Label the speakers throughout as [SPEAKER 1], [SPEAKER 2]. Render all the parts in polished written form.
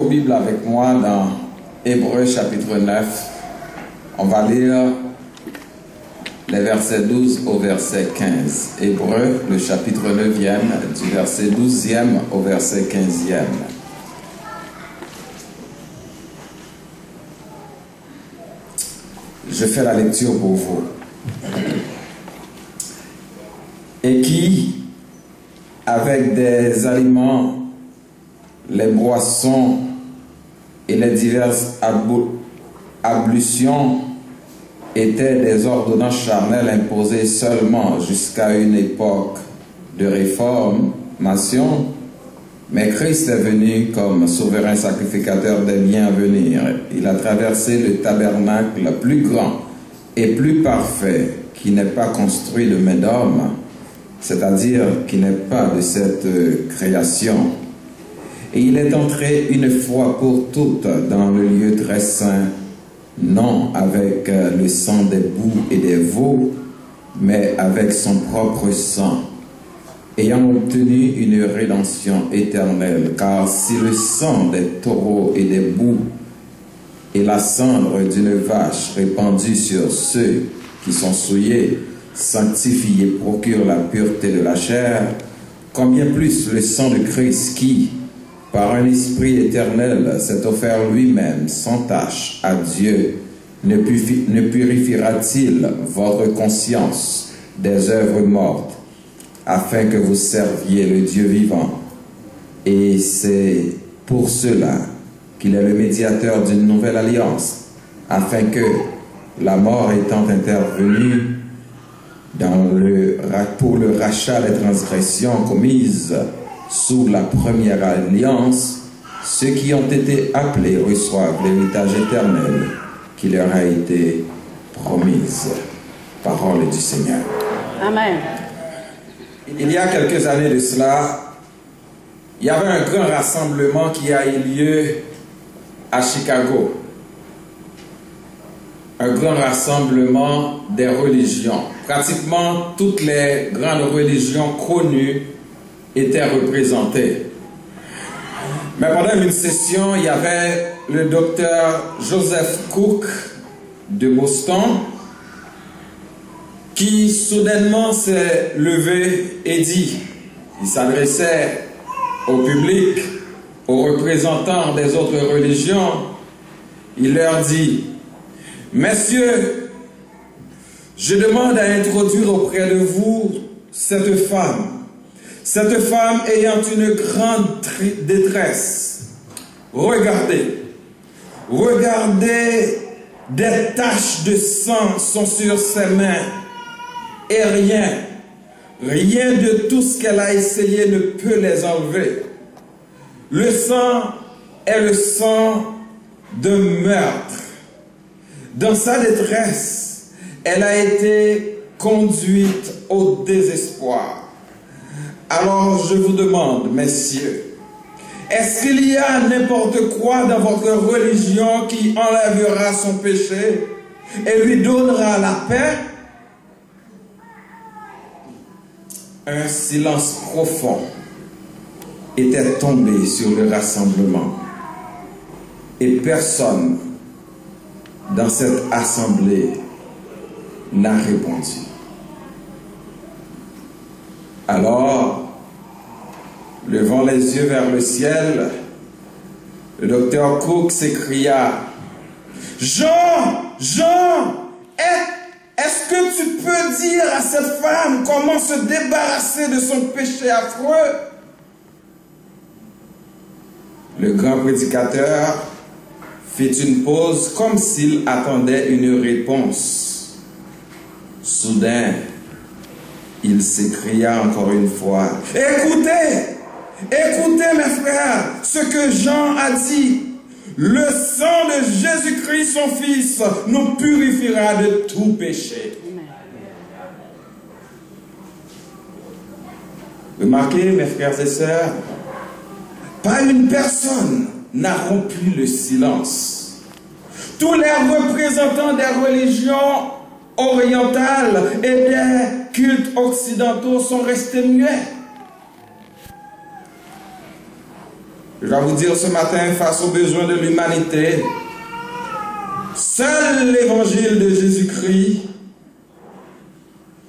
[SPEAKER 1] Bible avec moi dans Hébreux chapitre 9. On va lire les versets 12 au verset 15. Hébreux, le chapitre 9e, du verset 12e au verset 15e. Je fais la lecture pour vous. Et qui, avec des aliments, les boissons et les diverses ablutions étaient des ordonnances charnelles imposées seulement jusqu'à une époque de réformation, mais Christ est venu comme souverain sacrificateur des biens à venir. Il a traversé le tabernacle plus grand et plus parfait qui n'est pas construit de main d'homme, c'est-à-dire qui n'est pas de cette création. Et il est entré une fois pour toutes dans le lieu très saint, non avec le sang des boucs et des veaux, mais avec son propre sang, ayant obtenu une rédemption éternelle. Car si le sang des taureaux et des boucs et la cendre d'une vache répandue sur ceux qui sont souillés sanctifie et procure la pureté de la chair, combien plus le sang de Christ qui, par un esprit éternel, s'est offert lui-même sans tache à Dieu, ne purifiera-t-il votre conscience des œuvres mortes, afin que vous serviez le Dieu vivant? Et c'est pour cela qu'il est le médiateur d'une nouvelle alliance, afin que, la mort étant intervenue pour le rachat des transgressions commises sous la première alliance, ceux qui ont été appelés reçoivent l'héritage éternel qui leur a été promise. Parole du Seigneur.
[SPEAKER 2] Amen.
[SPEAKER 1] Il y a quelques années de cela, il y avait un grand rassemblement qui a eu lieu à Chicago. Un grand rassemblement des religions. Pratiquement toutes les grandes religions connues étaient représentées. Mais pendant une session, il y avait le docteur Joseph Cook de Boston qui soudainement s'est levé et dit, il s'adressait au public, aux représentants des autres religions, il leur dit: Messieurs, je demande à introduire auprès de vous cette femme ayant une grande détresse. Regardez, des taches de sang sont sur ses mains et rien de tout ce qu'elle a essayé ne peut les enlever. Le sang est le sang de meurtre. Dans sa détresse, elle a été conduite au désespoir. Alors je vous demande, messieurs, est-ce qu'il y a n'importe quoi dans votre religion qui enlèvera son péché et lui donnera la paix? Un silence profond était tombé sur le rassemblement et personne dans cette assemblée n'a répondu. Alors, levant les yeux vers le ciel, le docteur Cook s'écria: Jean, est-ce que tu peux dire à cette femme comment se débarrasser de son péché affreux? Le grand prédicateur fit une pause comme s'il attendait une réponse. Soudain, il s'écria encore une fois: Écoutez mes frères, ce que Jean a dit. Le sang de Jésus-Christ, son Fils, nous purifiera de tout péché. Remarquez, mes frères et sœurs, pas une personne n'a rompu le silence. Tous les représentants des religions orientales et des cultes occidentaux sont restés muets. Je vais vous dire ce matin, face aux besoins de l'humanité, seul l'évangile de Jésus-Christ,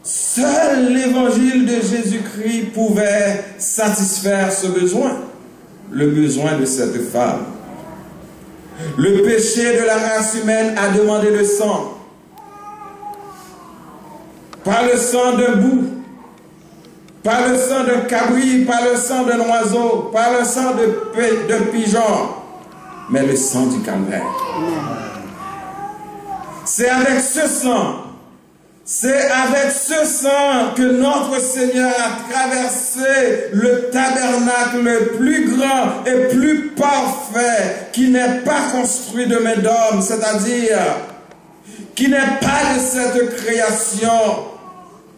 [SPEAKER 1] seul l'évangile de Jésus-Christ pouvait satisfaire ce besoin, le besoin de cette femme. Le péché de la race humaine a demandé le sang. Pas le sang d'un bouc, pas le sang d'un cabri, pas le sang d'un oiseau, pas le sang de pigeon, mais le sang du calvaire. C'est avec ce sang, que notre Seigneur a traversé le tabernacle le plus grand et plus parfait, qui n'est pas construit de main d'homme, c'est-à-dire qui n'est pas de cette création.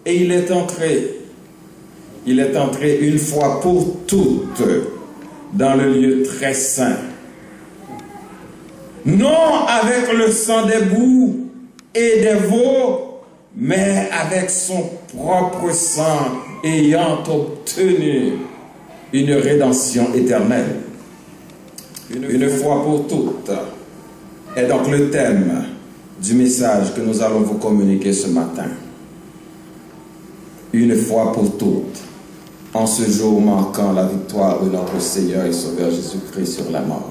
[SPEAKER 1] Et il est entré une fois pour toutes dans le lieu très saint. Non avec le sang des boucs et des veaux, mais avec son propre sang, ayant obtenu une rédemption éternelle. Une fois pour toutes est donc le thème du message que nous allons vous communiquer ce matin. Une fois pour toutes, en ce jour marquant la victoire de notre Seigneur et Sauveur Jésus-Christ sur la mort.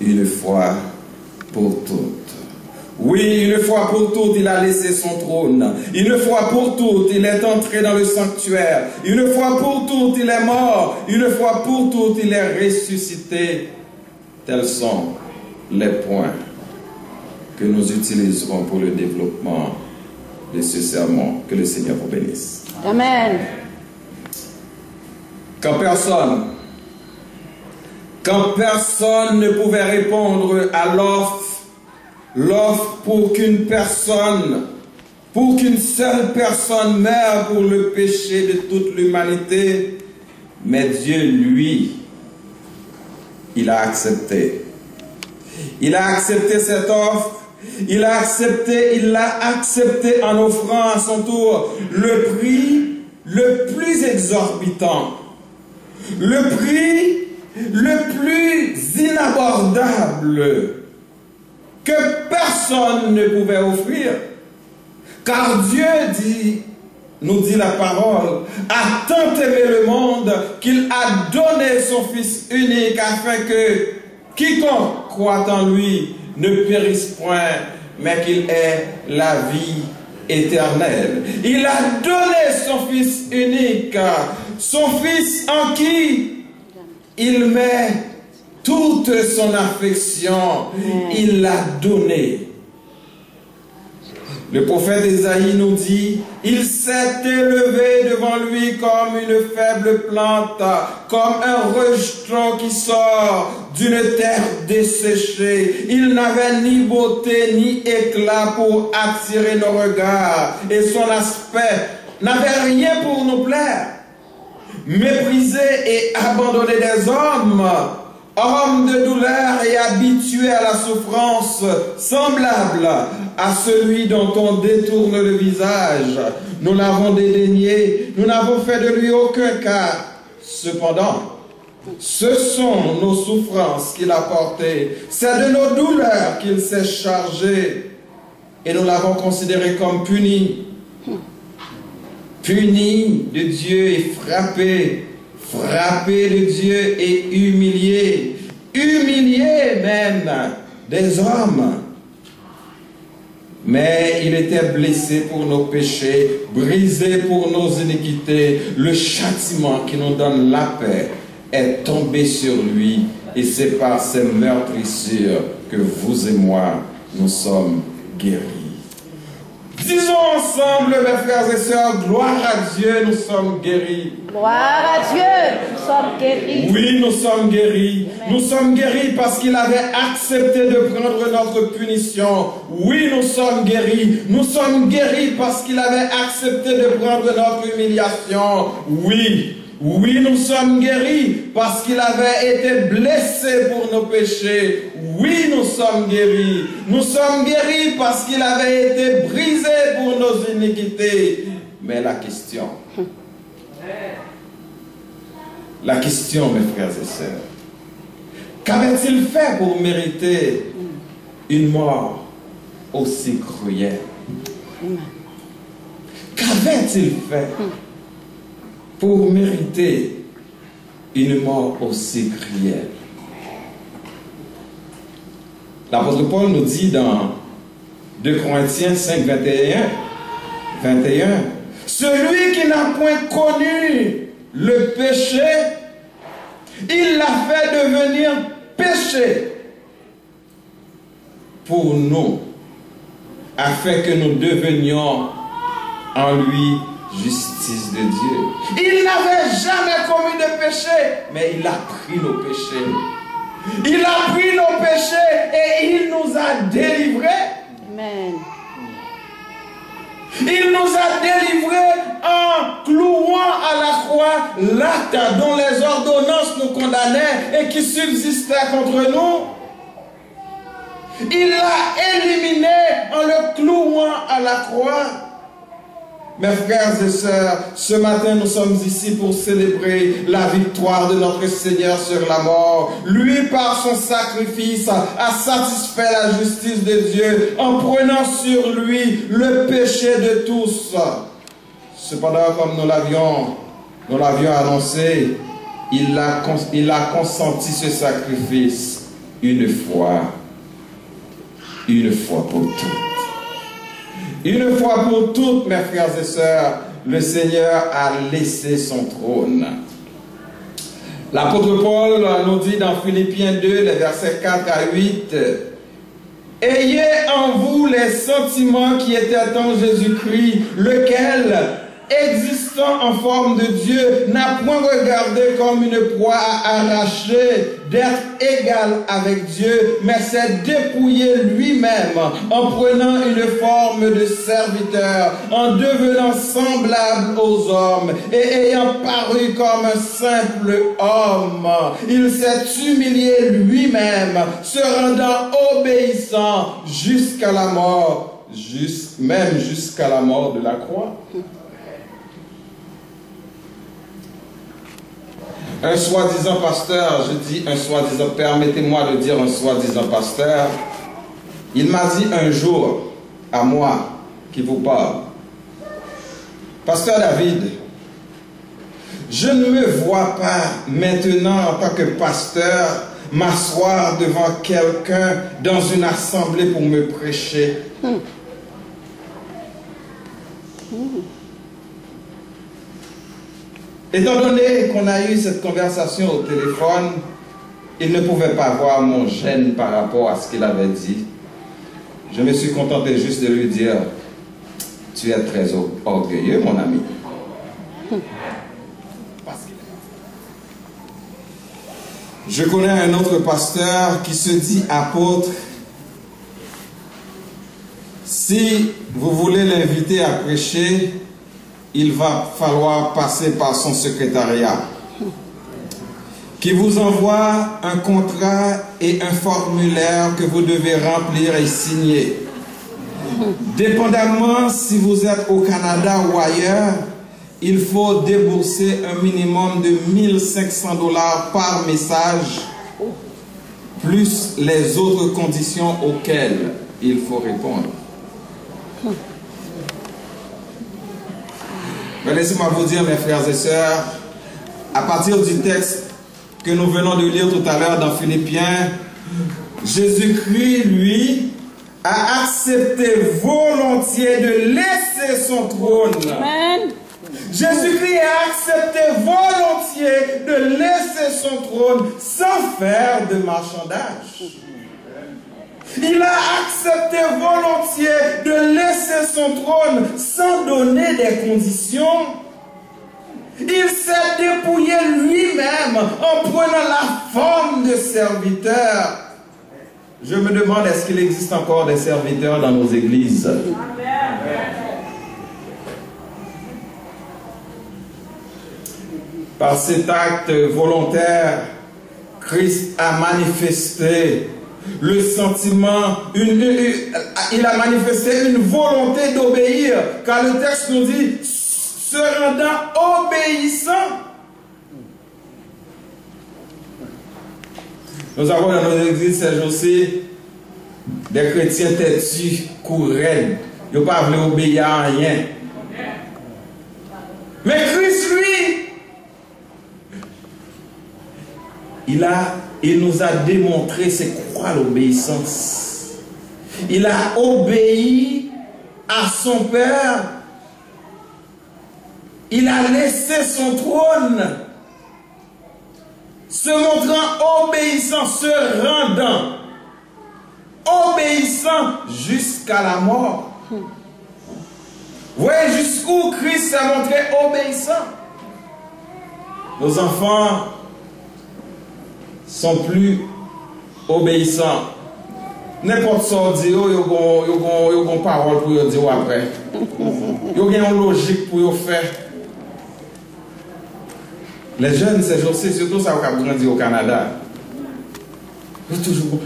[SPEAKER 1] Une fois pour toutes. Oui, une fois pour toutes, il a laissé son trône. Une fois pour toutes, il est entré dans le sanctuaire. Une fois pour toutes, il est mort. Une fois pour toutes, il est ressuscité. Tels sont les points que nous utiliserons pour le développement de ce sermon. Que le Seigneur vous bénisse.
[SPEAKER 2] Amen.
[SPEAKER 1] Quand personne ne pouvait répondre à l'offre pour qu'une seule personne meure pour le péché de toute l'humanité, mais Dieu, lui, il a accepté. Il a accepté cette offre. Il l'a accepté en offrant à son tour le prix le plus exorbitant, le prix le plus inabordable que personne ne pouvait offrir. Car Dieu nous dit la parole, a tant aimé le monde qu'il a donné son Fils unique afin que quiconque croit en lui ne périsse point, mais qu'il ait la vie éternelle. Il a donné son Fils unique, son Fils en qui il met toute son affection. Il l'a donné. Le prophète Ésaïe nous dit, il s'est élevé devant lui comme une faible plante, comme un rejeton qui sort d'une terre desséchée. Il n'avait ni beauté ni éclat pour attirer nos regards, et son aspect n'avait rien pour nous plaire. Méprisé et abandonné des hommes, homme de douleur et habitué à la souffrance, semblable à celui dont on détourne le visage. Nous l'avons dédaigné, nous n'avons fait de lui aucun cas. Cependant, ce sont nos souffrances qu'il a portées, c'est de nos douleurs qu'il s'est chargé, et nous l'avons considéré comme puni. Puni de Dieu et frappé de Dieu et humilié même des hommes. Mais il était blessé pour nos péchés, brisé pour nos iniquités. Le châtiment qui nous donne la paix est tombé sur lui, et c'est par ses meurtrissures que vous et moi, nous sommes guéris. Disons ensemble, mes frères et sœurs, gloire à Dieu, nous sommes guéris.
[SPEAKER 2] Gloire à Dieu, nous sommes guéris.
[SPEAKER 1] Oui, nous sommes guéris. Amen. Nous sommes guéris parce qu'il avait accepté de prendre notre punition. Oui, nous sommes guéris. Nous sommes guéris parce qu'il avait accepté de prendre notre humiliation. Oui. Oui, nous sommes guéris parce qu'il avait été blessé pour nos péchés. Oui, nous sommes guéris. Nous sommes guéris parce qu'il avait été brisé pour nos iniquités. Mais la question, mes frères et sœurs, Qu'avait-il fait pour mériter une mort aussi cruelle? Qu'avait-il fait pour mériter une mort aussi cruelle? L'apôtre Paul nous dit dans 2 Corinthiens 5, 21, celui qui n'a point connu le péché, il l'a fait devenir péché pour nous, afin que nous devenions en lui justice de Dieu. Il n'avait jamais commis de péché, mais il a pris nos péchés. Il a pris nos péchés et il nous a délivrés.
[SPEAKER 2] Amen.
[SPEAKER 1] Il nous a délivrés en clouant à la croix l'acte dont les ordonnances nous condamnaient et qui subsistait contre nous. Il l'a éliminé en le clouant à la croix. Mes frères et sœurs, ce matin nous sommes ici pour célébrer la victoire de notre Seigneur sur la mort. Lui, par son sacrifice, a satisfait la justice de Dieu en prenant sur lui le péché de tous. Cependant, comme nous l'avions annoncé, il a consenti ce sacrifice une fois pour toutes. Une fois pour toutes, mes frères et sœurs, le Seigneur a laissé son trône. L'apôtre Paul nous dit dans Philippiens 2, les versets 4 à 8, « Ayez en vous les sentiments qui étaient en Jésus-Christ, lequel, existant en forme de Dieu, n'a point regardé comme une proie à arracher d'être égal avec Dieu, mais s'est dépouillé lui-même en prenant une forme de serviteur, en devenant semblable aux hommes et ayant paru comme un simple homme. Il s'est humilié lui-même, se rendant obéissant jusqu'à la mort, même jusqu'à la mort de la croix. » Un soi-disant pasteur, je dis un soi-disant, permettez-moi de dire un soi-disant pasteur, il m'a dit un jour, à moi, qui vous parle, Pasteur David, je ne me vois pas maintenant en tant que pasteur m'asseoir devant quelqu'un dans une assemblée pour me prêcher. Étant donné qu'on a eu cette conversation au téléphone, il ne pouvait pas voir mon gêne par rapport à ce qu'il avait dit. Je me suis contenté juste de lui dire, tu es très orgueilleux, mon ami. Je connais un autre pasteur qui se dit apôtre. Si vous voulez l'inviter à prêcher, il va falloir passer par son secrétariat, qui vous envoie un contrat et un formulaire que vous devez remplir et signer. Dépendamment si vous êtes au Canada ou ailleurs, il faut débourser un minimum de 1500 $ par message, plus les autres conditions auxquelles il faut répondre. Mais laissez-moi vous dire, mes frères et sœurs, à partir du texte que nous venons de lire tout à l'heure dans Philippiens, Jésus-Christ, lui, a accepté volontiers de laisser son trône. Amen. Jésus-Christ a accepté volontiers de laisser son trône sans faire de marchandage. Il a accepté volontiers de laisser son trône sans donner des conditions. Il s'est dépouillé lui-même en prenant la forme de serviteur. Je me demande, est-ce qu'il existe encore des serviteurs dans nos églises? Amen. Par cet acte volontaire, Christ a manifesté le sentiment, il a manifesté une volonté d'obéir, car le texte nous dit, se rendant obéissant. Nous avons dans nos églises ces jours-ci des chrétiens têtus, courants. Ils ne pas voulu obéir à rien. Mais Christ, lui, il nous a démontré c'est quoi l'obéissance. Il a obéi à son Père. Il a laissé son trône, se montrant obéissant, se rendant, obéissant jusqu'à la mort. Vous voyez jusqu'où Christ s'est montré obéissant. Nos enfants sont plus obéissants. N'importe ce qu'on dit, ils ont une parole pour dire après. Ils ont une logique pour faire. Les jeunes, ces jours-ci, surtout ça, on a grandi au Canada.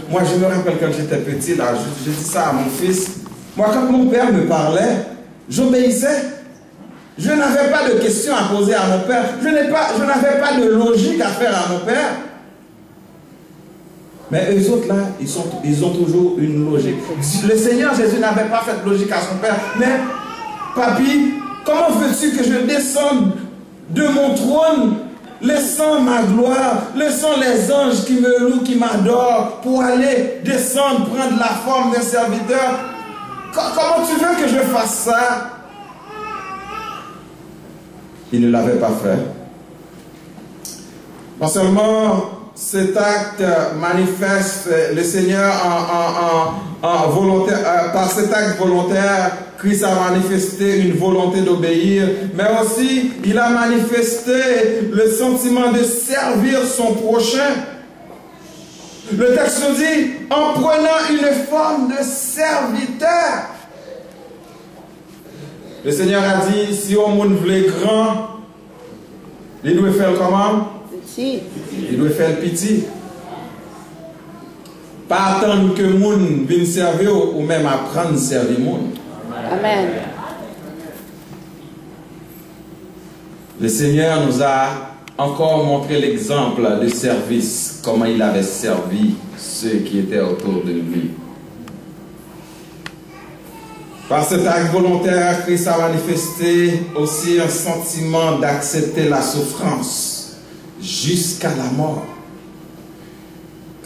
[SPEAKER 1] Moi, je me rappelle quand j'étais petit, là, je dis ça à mon fils. Moi, quand mon père me parlait, j'obéissais. Je n'avais pas de questions à poser à mon père. Je n'avais pas de logique à faire à mon père. Mais eux autres, là, ils ont toujours une logique. Le Seigneur Jésus n'avait pas fait de logique à son père. Mais, papy, comment veux-tu que je descende de mon trône, laissant ma gloire, laissant les anges qui me louent, qui m'adorent, pour aller descendre, prendre la forme d'un serviteur? Comment tu veux que je fasse ça? Il ne l'avait pas fait. Non seulement cet acte manifeste le Seigneur en volontaire, par cet acte volontaire, Christ a manifesté une volonté d'obéir, mais aussi il a manifesté le sentiment de servir son prochain. Le texte nous dit, en prenant une forme de serviteur. Le Seigneur a dit, si on monde voulait grand, il doit faire comment? Petit. Il doit faire petit. Pas attendre que le monde vienne servir ou même apprendre à servir le monde.
[SPEAKER 2] Amen.
[SPEAKER 1] Le Seigneur nous a encore montré l'exemple de service, comment il avait servi ceux qui étaient autour de lui. Par cet acte volontaire, Christ a manifesté aussi un sentiment d'accepter la souffrance jusqu'à la mort.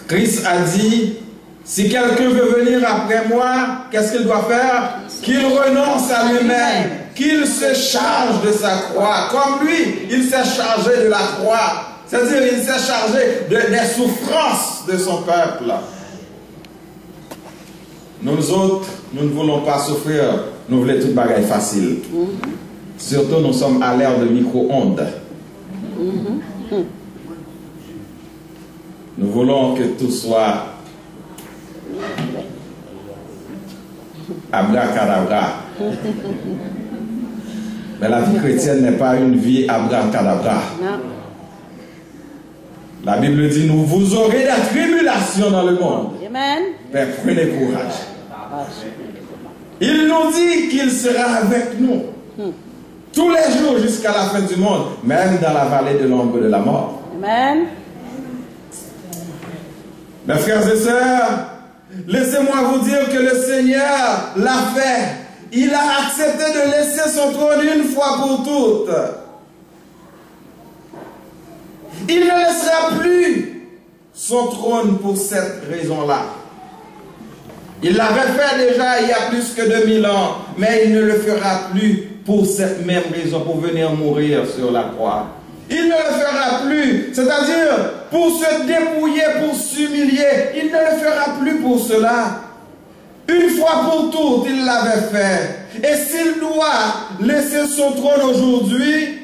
[SPEAKER 1] Christ a dit, si quelqu'un veut venir après moi, qu'est-ce qu'il doit faire? Qu'il renonce à lui-même, qu'il se charge de sa croix. Comme lui, il s'est chargé de la croix. C'est-à-dire, il s'est chargé des souffrances de son peuple. Nous autres, nous ne voulons pas souffrir, nous voulons toute bagaille facile. Surtout, nous sommes à l'ère de micro-ondes. Nous voulons que tout soit abracadabra. Mais la vie chrétienne n'est pas une vie abracadabra. La Bible dit, nous vous aurez la tribulation dans le monde.
[SPEAKER 2] Amen.
[SPEAKER 1] Mais prenez courage. Il nous dit qu'il sera avec nous tous les jours jusqu'à la fin du monde, même dans la vallée de l'ombre de la mort.
[SPEAKER 2] Amen.
[SPEAKER 1] Mes frères et sœurs, laissez-moi vous dire que le Seigneur l'a fait. Il a accepté de laisser son trône une fois pour toutes. Il ne laissera plus son trône pour cette raison-là. Il l'avait fait déjà il y a plus que 2000 ans, mais il ne le fera plus pour cette même raison, pour venir mourir sur la croix. Il ne le fera plus, c'est-à-dire pour se dépouiller, pour s'humilier. Il ne le fera plus pour cela. Une fois pour toutes, il l'avait fait. Et s'il doit laisser son trône aujourd'hui,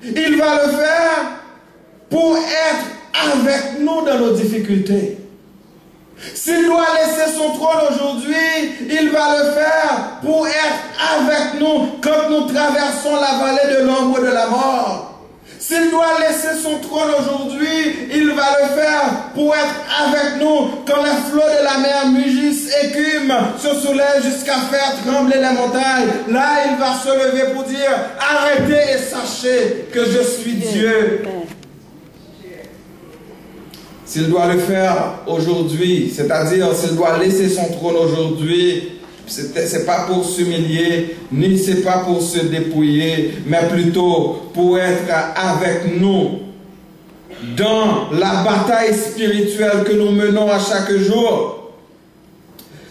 [SPEAKER 1] il va le faire pour être avec nous dans nos difficultés. S'il doit laisser son trône aujourd'hui, il va le faire pour être avec nous quand nous traversons la vallée de l'ombre de la mort. S'il doit laisser son trône aujourd'hui, il va le faire pour être avec nous quand les flots de la mer mugissent, écument, se soulèvent jusqu'à faire trembler les montagnes. Là, il va se lever pour dire, arrêtez et sachez que je suis Dieu. s'il doit le faire aujourd'hui, c'est-à-dire s'il doit laisser son trône aujourd'hui, c'est pas pour s'humilier, ni c'est pas pour se dépouiller, mais plutôt pour être avec nous dans la bataille spirituelle que nous menons à chaque jour.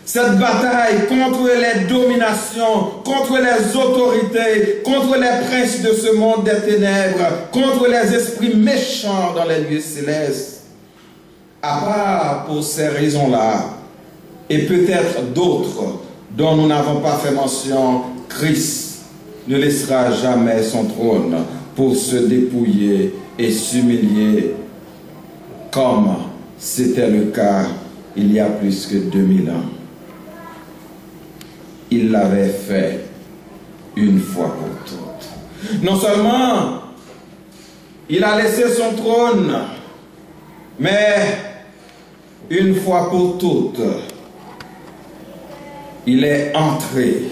[SPEAKER 1] Cette bataille contre les dominations, contre les autorités, contre les princes de ce monde des ténèbres, contre les esprits méchants dans les lieux célestes. À part pour ces raisons-là, et peut-être d'autres dont nous n'avons pas fait mention, Christ ne laissera jamais son trône pour se dépouiller et s'humilier comme c'était le cas il y a plus que 2000 ans. Il l'avait fait une fois pour toutes. Non seulement il a laissé son trône, mais une fois pour toutes, il est entré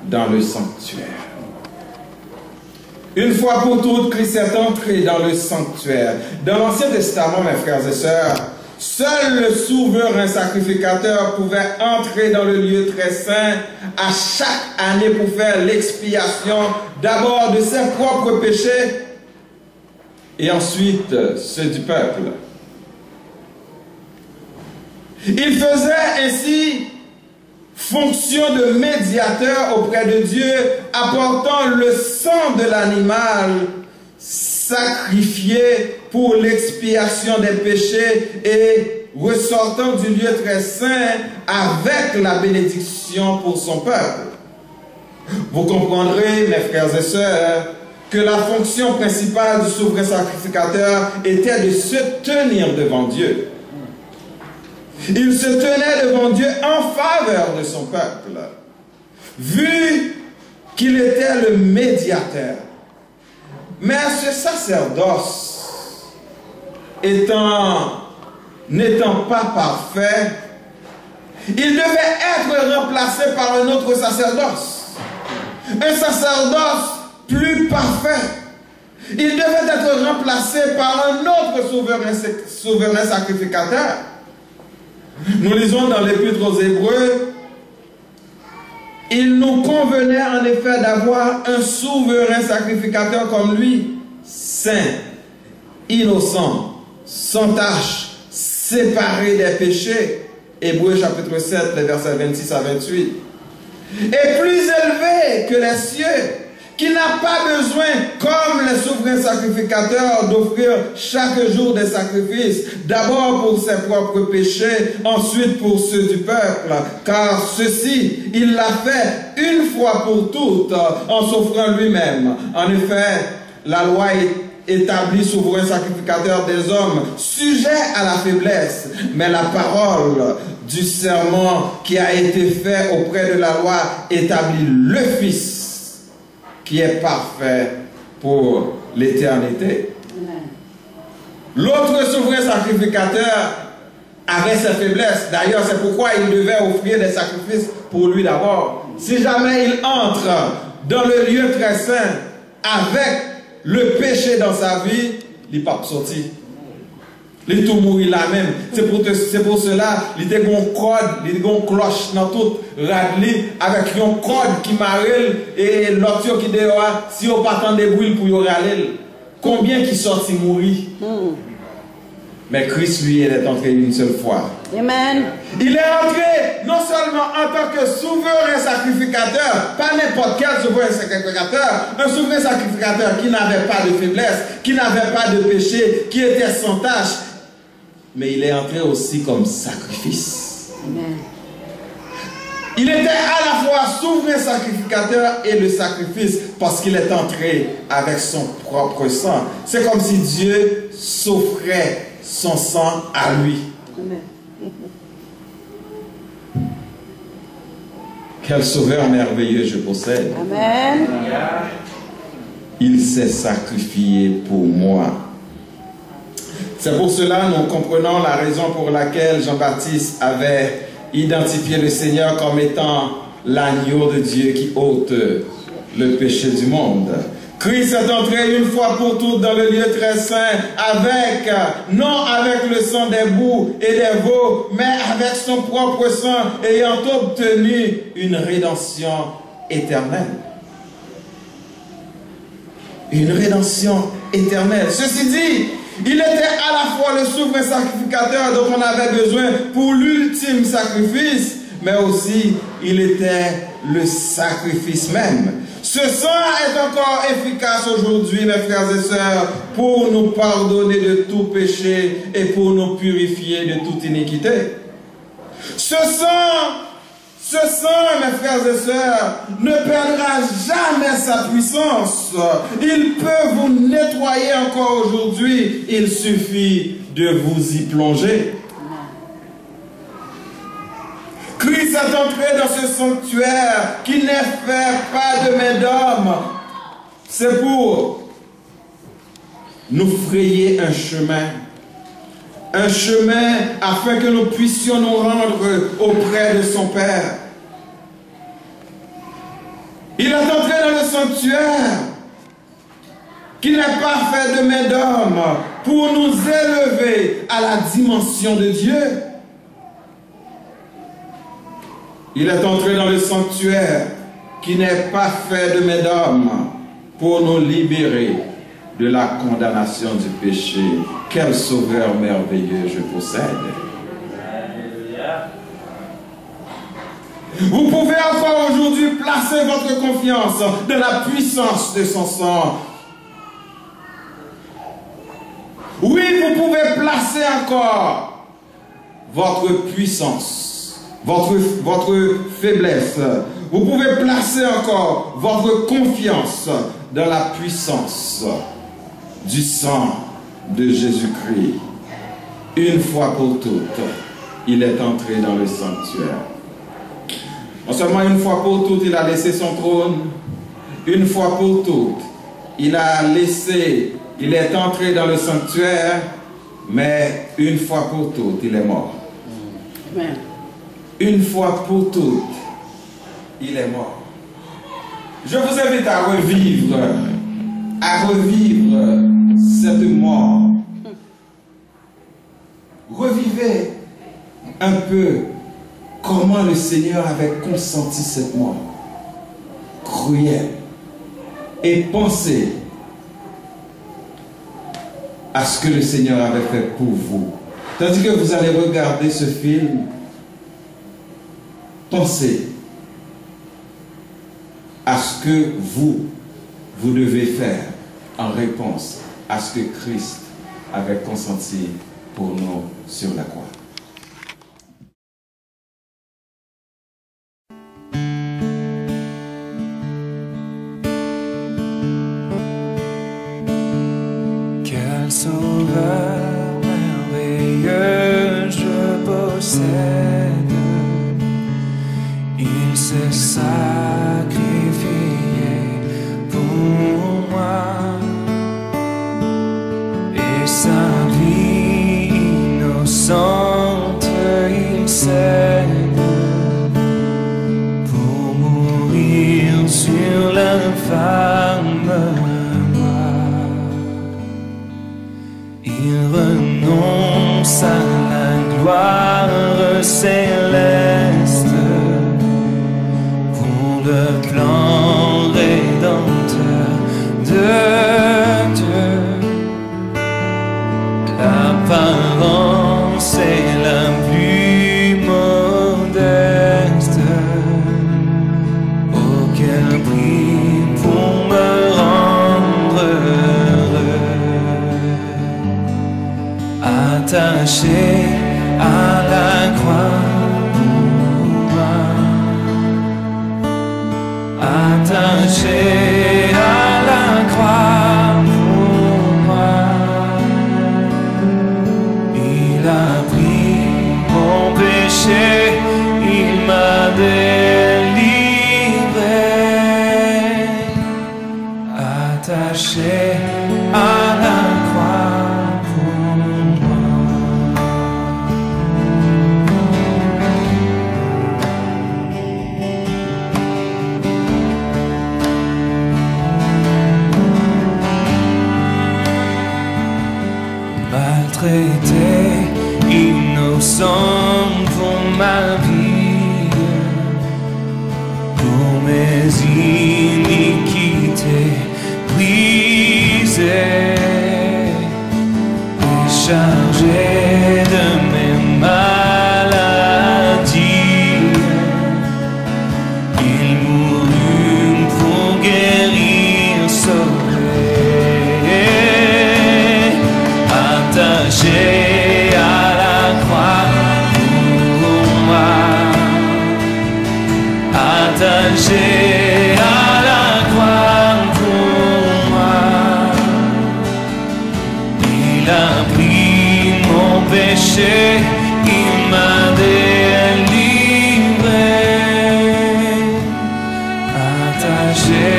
[SPEAKER 1] dans le sanctuaire. Une fois pour toutes, Christ est entré dans le sanctuaire. Dans l'Ancien Testament, mes frères et sœurs, seul le souverain sacrificateur pouvait entrer dans le lieu très saint à chaque année pour faire l'expiation d'abord de ses propres péchés et ensuite ceux du peuple. Il faisait ainsi fonction de médiateur auprès de Dieu, apportant le sang de l'animal sacrifié pour l'expiation des péchés et ressortant du lieu très saint avec la bénédiction pour son peuple. Vous comprendrez, mes frères et sœurs, que la fonction principale du souverain sacrificateur était de se tenir devant Dieu. Il se tenait devant Dieu en faveur de son peuple, vu qu'il était le médiateur. Mais ce sacerdoce, n'étant pas parfait, il devait être remplacé par un autre sacerdoce. Un sacerdoce plus parfait. Il devait être remplacé par un autre souverain sacrificateur. Nous lisons dans l'Épître aux Hébreux, il nous convenait en effet d'avoir un souverain sacrificateur comme lui, saint, innocent, sans tache, séparé des péchés. Hébreux chapitre 7, les versets 26 à 28. Et plus élevé que les cieux, qui n'a pas besoin, comme les souverains sacrificateurs, d'offrir chaque jour des sacrifices, d'abord pour ses propres péchés, ensuite pour ceux du peuple, car ceci, il l'a fait une fois pour toutes, en s'offrant lui-même. En effet, la loi établit souverain sacrificateur des hommes, sujet à la faiblesse, mais la parole du serment qui a été fait auprès de la loi établit le Fils, qui est parfait pour l'éternité. L'autre souverain sacrificateur avait ses faiblesses. D'ailleurs, c'est pourquoi il devait offrir des sacrifices pour lui d'abord. Si jamais il entre dans le lieu très saint avec le péché dans sa vie, il n'est pas sorti. Il est tout mourir là même. C'est pour cela, il y a un code, il y a une cloche dans tout radli avec un code qui marre et l'autre qui dehors, si on pas tant de bruit pour y aller. Combien qui sortent mourir? Mais Christ, lui, il est entré une seule fois.
[SPEAKER 2] Amen.
[SPEAKER 1] Il est entré non seulement en tant que souverain sacrificateur, pas n'importe quel souverain sacrificateur, un souverain sacrificateur qui n'avait pas de faiblesse, qui n'avait pas de péché, qui était sans tache, mais il est entré aussi comme sacrifice.
[SPEAKER 2] Amen.
[SPEAKER 1] Il était à la fois souverain sacrificateur et le sacrifice parce qu'il est entré avec son propre sang. C'est comme si Dieu s'offrait son sang à lui.
[SPEAKER 2] Amen.
[SPEAKER 1] Quel sauveur merveilleux je possède.
[SPEAKER 2] Amen.
[SPEAKER 1] Il s'est sacrifié pour moi. C'est pour cela nous comprenons la raison pour laquelle Jean-Baptiste avait identifié le Seigneur comme étant l'agneau de Dieu qui ôte le péché du monde. Christ est entré une fois pour toutes dans le lieu très saint non avec le sang des boucs et des veaux, mais avec son propre sang, ayant obtenu une rédemption éternelle. Une rédemption éternelle. Ceci dit, il était à la fois le souverain sacrificateur dont on avait besoin pour l'ultime sacrifice, mais aussi il était le sacrifice même. Ce sang est encore efficace aujourd'hui, mes frères et sœurs, pour nous pardonner de tout péché et pour nous purifier de toute iniquité. Ce sang, mes frères et sœurs, ne perdra jamais sa puissance. Il peut vous nettoyer encore aujourd'hui. Il suffit de vous y plonger. Christ est entré dans ce sanctuaire qui n'est fait pas de main d'homme. C'est pour nous frayer un chemin afin que nous puissions nous rendre auprès de son Père. Il est entré dans le sanctuaire qui n'est pas fait de main d'homme pour nous élever à la dimension de Dieu. Il est entré dans le sanctuaire qui n'est pas fait de main d'homme pour nous libérer de la condamnation du péché. Quel sauveur merveilleux je possède. Vous pouvez encore aujourd'hui placer votre confiance dans la puissance de son sang. Oui, vous pouvez placer encore votre puissance, votre faiblesse. Vous pouvez placer encore votre confiance dans la puissance du sang de Jésus-Christ. Une fois pour toutes, il est entré dans le sanctuaire. Non seulement une fois pour toutes, il a laissé son trône. Une fois pour toutes, il est entré dans le sanctuaire, mais une fois pour toutes, il est mort.
[SPEAKER 2] Amen.
[SPEAKER 1] Une fois pour toutes, il est mort. Je vous invite à revivre cette mort. Revivez un peu comment le Seigneur avait consenti cette mort cruelle et pensez à ce que le Seigneur avait fait pour vous. Tandis que vous allez regarder ce film, pensez à ce que vous devez faire en réponse à ce que Christ avait consenti pour nous sur la croix.
[SPEAKER 3] Quel sauveur merveilleux je possède. Il s'est sacrifié pour moi et sa vie innocente il cède pour mourir sur l'infâme croix. Il renonce à la gloire céleste pour le plan rédempteur de Dieu. L'apparence est la plus modeste. Oh, quel prix pour me rendre heureux. Attaché à la croix pour moi. Attaché à la croix pour moi. Il a pris mon péché, il m'a délivré. Attaché à la croix pour moi. mes iniquités brisées et chargé de mes maladies. Il mourut pour guérir, sauver, attaché à la croix pour moi, attaché à la croix pour moi. Il a pris mon péché, il m'a délivré, attaché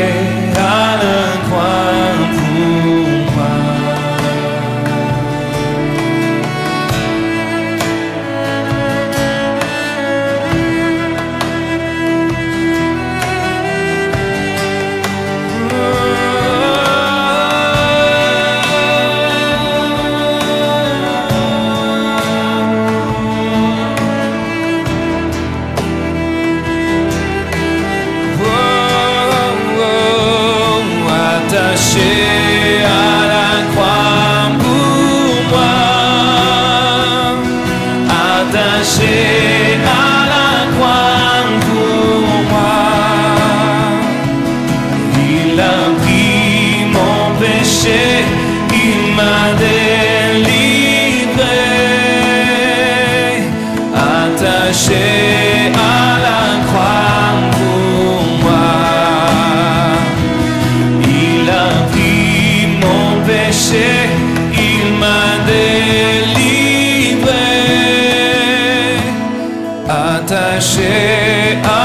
[SPEAKER 3] à la croix pour moi. Attaché à la croix pour moi, attaché à la croix pour moi. Il a pris mon péché, il m'a délivré, attaché à la croix pour moi. Il a pris mon péché, il m'a délivré, attaché à